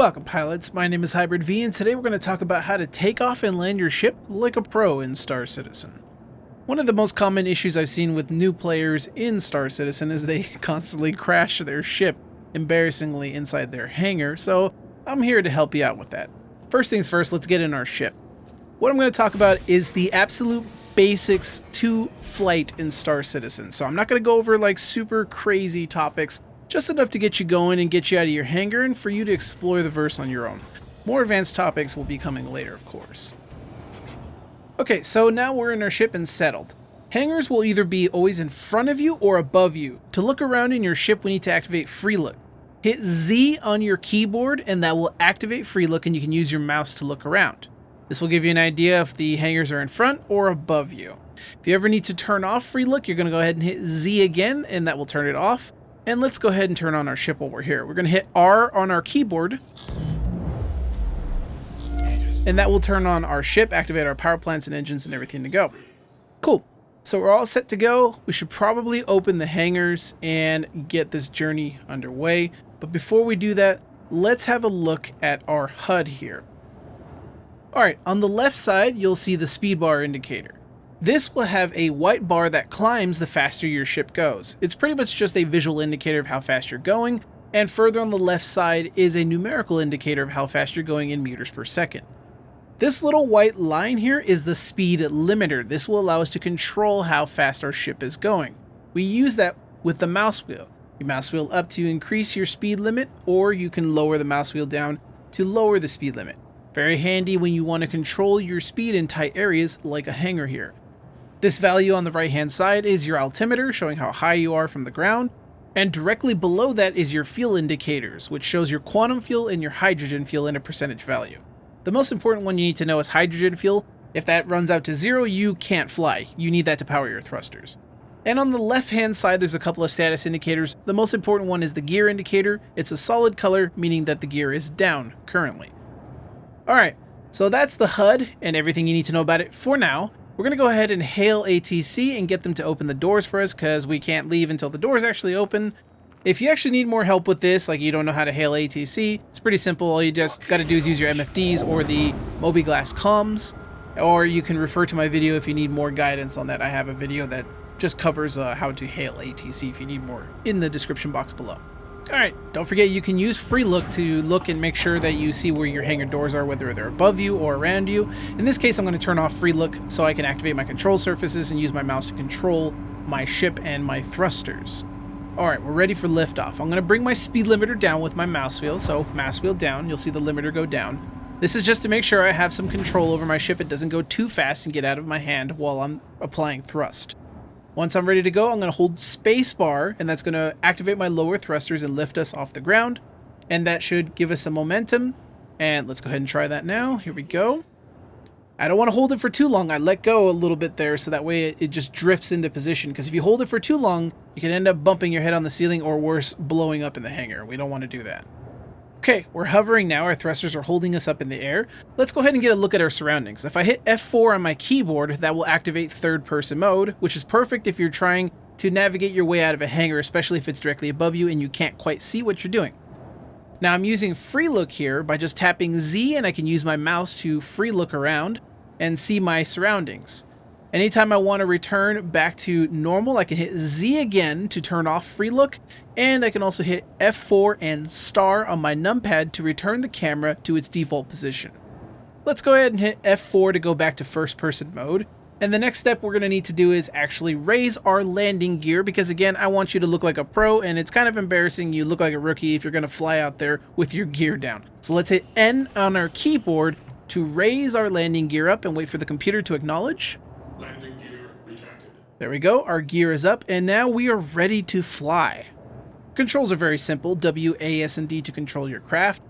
Welcome pilots, my name is Hybrid V and today we're going to talk about how to take off and land your ship like a pro in Star Citizen. One of the most common issues I've seen with new players in Star Citizen is they constantly crash their ship embarrassingly inside their hangar, so I'm here to help you out with that. First things first, let's get in our ship. What I'm going to talk about is the absolute basics to flight in Star Citizen, so I'm not going to go over like super crazy topics. Just enough to get you going and get you out of your hangar and for you to explore the verse on your own. More advanced topics will be coming later, of course. Okay, so now we're in our ship and settled. Hangars will either be always in front of you or above you. To look around in your ship, we need to activate free look. Hit Z on your keyboard and that will activate free look and you can use your mouse to look around. This will give you an idea if the hangars are in front or above you. If you ever need to turn off free look, you're going to go ahead and hit Z again and that will turn it off. And let's go ahead and turn on our ship while we're here. We're going to hit R on our keyboard. And that will turn on our ship, activate our power plants and engines and everything to go. Cool. So we're all set to go. We should probably open the hangars and get this journey underway. But before we do that, let's have a look at our HUD here. Alright, on the left side, you'll see the speed bar indicator. This will have a white bar that climbs the faster your ship goes. It's pretty much just a visual indicator of how fast you're going, and further on the left side is a numerical indicator of how fast you're going in meters per second. This little white line here is the speed limiter. This will allow us to control how fast our ship is going. We use that with the mouse wheel. Your mouse wheel up to increase your speed limit, or you can lower the mouse wheel down to lower the speed limit. Very handy when you want to control your speed in tight areas like a hangar here. This value on the right hand side is your altimeter, showing how high you are from the ground, and directly below that is your fuel indicators, which shows your quantum fuel and your hydrogen fuel in a percentage value. The most important one you need to know is hydrogen fuel. If that runs out to 0, you can't fly. You need that to power your thrusters. And on the left hand side there's a couple of status indicators. The most important one is the gear indicator. It's a solid color, meaning that the gear is down currently. Alright, so that's the HUD and everything you need to know about it for now. We're going to go ahead and hail ATC and get them to open the doors for us because we can't leave until the doors actually open. If you actually need more help with this, like you don't know how to hail ATC, it's pretty simple. All you just got to do is use your MFDs or the Mobiglass comms, or you can refer to my video if you need more guidance on that. I have a video that just covers how to hail ATC if you need more in the description box below. Alright, don't forget you can use free look to look and make sure that you see where your hangar doors are, whether they're above you or around you. In this case, I'm going to turn off free look so I can activate my control surfaces and use my mouse to control my ship and my thrusters. Alright, we're ready for liftoff. I'm going to bring my speed limiter down with my mouse wheel, so mouse wheel down, you'll see the limiter go down. This is just to make sure I have some control over my ship, it doesn't go too fast and get out of my hand while I'm applying thrust. Once I'm ready to go, I'm going to hold spacebar, and that's going to activate my lower thrusters and lift us off the ground. And that should give us some momentum. And let's go ahead and try that now. Here we go. I don't want to hold it for too long. I let go a little bit there, so that way it just drifts into position. Because if you hold it for too long, you can end up bumping your head on the ceiling, or worse, blowing up in the hangar. We don't want to do that. Okay, we're hovering now. Our thrusters are holding us up in the air. Let's go ahead and get a look at our surroundings. If I hit F4 on my keyboard, that will activate third-person mode, which is perfect if you're trying to navigate your way out of a hangar, especially if it's directly above you and you can't quite see what you're doing. Now I'm using free look here by just tapping Z, and I can use my mouse to free look around and see my surroundings. Anytime I want to return back to normal, I can hit Z again to turn off free look, and I can also hit F4 and star on my numpad to return the camera to its default position. Let's go ahead and hit F4 to go back to first person mode. And the next step we're going to need to do is actually raise our landing gear, because again, I want you to look like a pro, and it's kind of embarrassing you look like a rookie if you're going to fly out there with your gear down. So let's hit N on our keyboard to raise our landing gear up and wait for the computer to acknowledge. Landing gear rejected. There we go, our gear is up, and now we are ready to fly. Controls are very simple, W, A, S, and D to control your craft.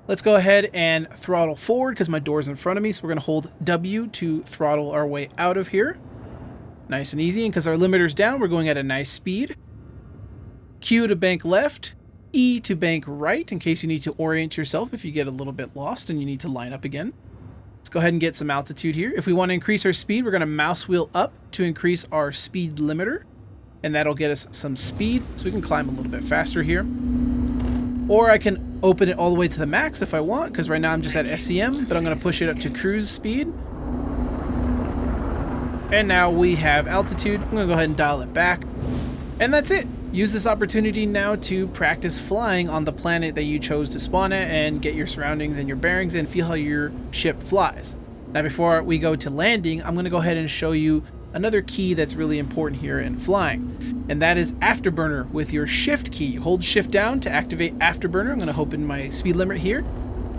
Let's go ahead and throttle forward because my door's in front of me, so we're going to hold W to throttle our way out of here. Nice and easy, and because our limiter's down, we're going at a nice speed. Q to bank left, E to bank right, in case you need to orient yourself if you get a little bit lost and you need to line up again. Let's go ahead and get some altitude here. If we want to increase our speed, we're going to mouse wheel up to increase our speed limiter. And that'll get us some speed, so we can climb a little bit faster here. Or I can open it all the way to the max if I want, because right now I'm just at SCM, but I'm going to push it up to cruise speed. And now we have altitude. I'm going to go ahead and dial it back. And that's it. Use this opportunity now to practice flying on the planet that you chose to spawn at and get your surroundings and your bearings and feel how your ship flies. Now before we go to landing, I'm going to go ahead and show you another key that's really important here in flying, and that is Afterburner with your shift key. You hold shift down to activate Afterburner. I'm going to open my speed limit here,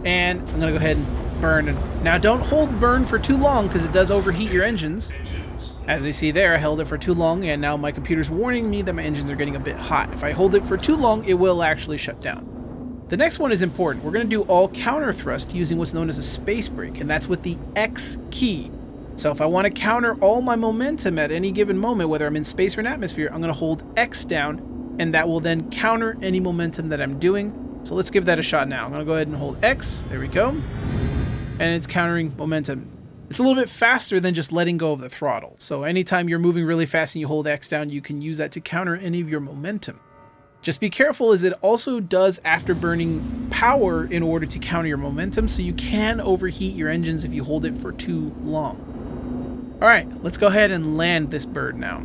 and I'm going to go ahead and burn. Now don't hold burn for too long because it does overheat your engines. As you see there, I held it for too long, and now my computer's warning me that my engines are getting a bit hot. If I hold it for too long, it will actually shut down. The next one is important. We're going to do all counter thrust using what's known as a space brake, and that's with the X key. So if I want to counter all my momentum at any given moment, whether I'm in space or in atmosphere, I'm going to hold X down, and that will then counter any momentum that I'm doing. So let's give that a shot now. I'm going to go ahead and hold X. There we go. And it's countering momentum. It's a little bit faster than just letting go of the throttle. So anytime you're moving really fast and you hold X down, you can use that to counter any of your momentum. Just be careful, as it also does afterburning power in order to counter your momentum, so you can overheat your engines if you hold it for too long. Alright, let's go ahead and land this bird now.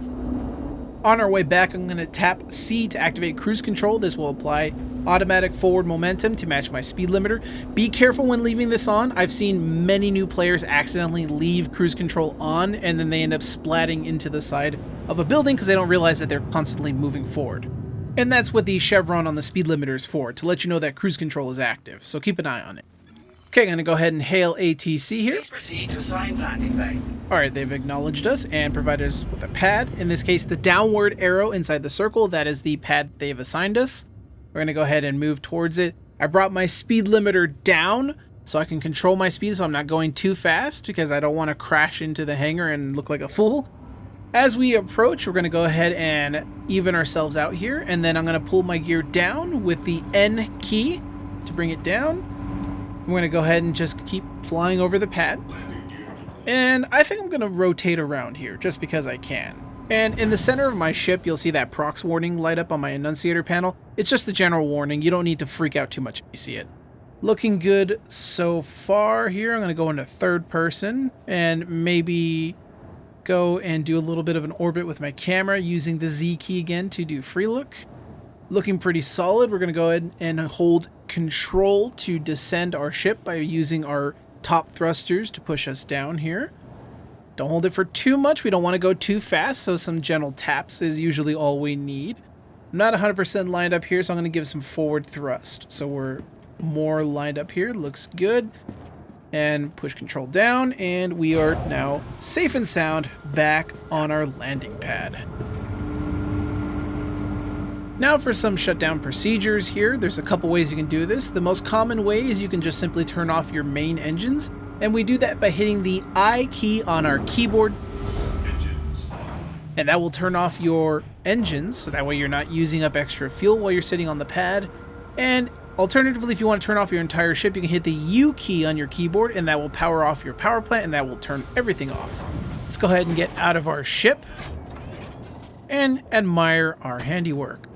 On our way back, I'm going to tap C to activate cruise control. This will apply automatic forward momentum to match my speed limiter. Be careful when leaving this on. I've seen many new players accidentally leave cruise control on, and then they end up splatting into the side of a building because they don't realize that they're constantly moving forward. And that's what the chevron on the speed limiter is for, to let you know that cruise control is active, so keep an eye on it. Okay, I'm going to go ahead and hail ATC here. Please proceed to assigned landing bay. Alright, they've acknowledged us and provided us with a pad. In this case, the downward arrow inside the circle, that is the pad they've assigned us. We're going to go ahead and move towards it. I brought my speed limiter down so I can control my speed so I'm not going too fast, because I don't want to crash into the hangar and look like a fool. As we approach, we're going to go ahead and even ourselves out here, and then I'm going to pull my gear down with the N key to bring it down. I'm going to go ahead and just keep flying over the pad. And I think I'm going to rotate around here just because I can. And in the center of my ship, you'll see that prox warning light up on my annunciator panel. It's just a general warning. You don't need to freak out too much if you see it. Looking good so far here. I'm going to go into third person and maybe go and do a little bit of an orbit with my camera using the Z key again to do free look. Looking pretty solid. We're going to go ahead and hold control to descend our ship by using our top thrusters to push us down here. Don't hold it for too much. We don't want to go too fast, so some gentle taps is usually all we need. I'm not 100% lined up here, so I'm going to give some forward thrust. So we're more lined up here. Looks good. And push control down, and we are now safe and sound back on our landing pad. Now for some shutdown procedures here. There's a couple ways you can do this. The most common way is you can just simply turn off your main engines, and we do that by hitting the I key on our keyboard, and that will turn off your engines, so that way you're not using up extra fuel while you're sitting on the pad. And alternatively, if you want to turn off your entire ship, you can hit the U key on your keyboard, and that will power off your power plant, and that will turn everything off. Let's go ahead and get out of our ship and admire our handiwork.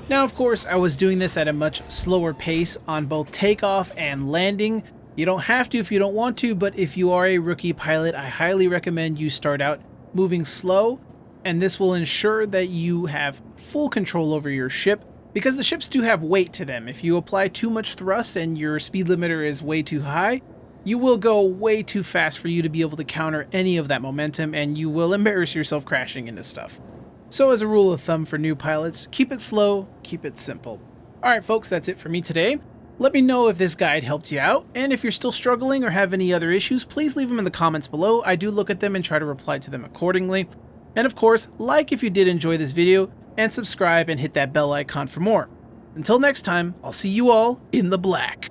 Now, of course, I was doing this at a much slower pace on both takeoff and landing. You don't have to if you don't want to, but if you are a rookie pilot, I highly recommend you start out moving slow, and this will ensure that you have full control over your ship, because the ships do have weight to them. If you apply too much thrust and your speed limiter is way too high, you will go way too fast for you to be able to counter any of that momentum, and you will embarrass yourself crashing into stuff. So as a rule of thumb for new pilots, keep it slow, keep it simple. Alright folks, that's it for me today. Let me know if this guide helped you out, and if you're still struggling or have any other issues, please leave them in the comments below. I do look at them and try to reply to them accordingly. And of course, like if you did enjoy this video, and subscribe and hit that bell icon for more. Until next time, I'll see you all in the black.